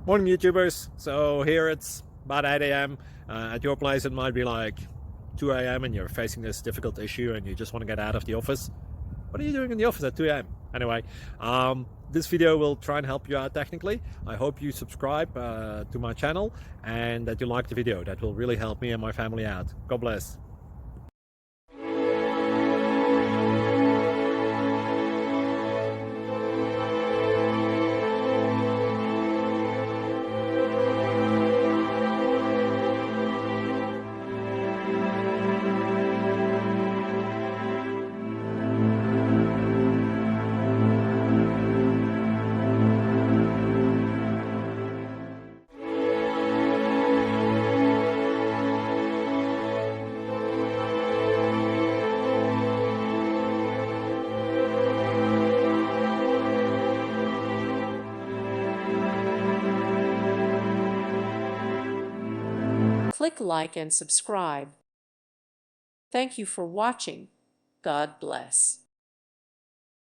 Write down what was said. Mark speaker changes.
Speaker 1: Morning, YouTubers. So here it's about 8 a.m. At your place, it might be like 2 a.m. and you're facing this difficult issue and you just want to get out of the office. What are you doing in the office at 2 a.m.? Anyway, this video will try and help you out technically. I hope you subscribe to my channel and that you like the video. That will really help me and my family out. God bless.
Speaker 2: Click like and subscribe. Thank you for watching. God bless.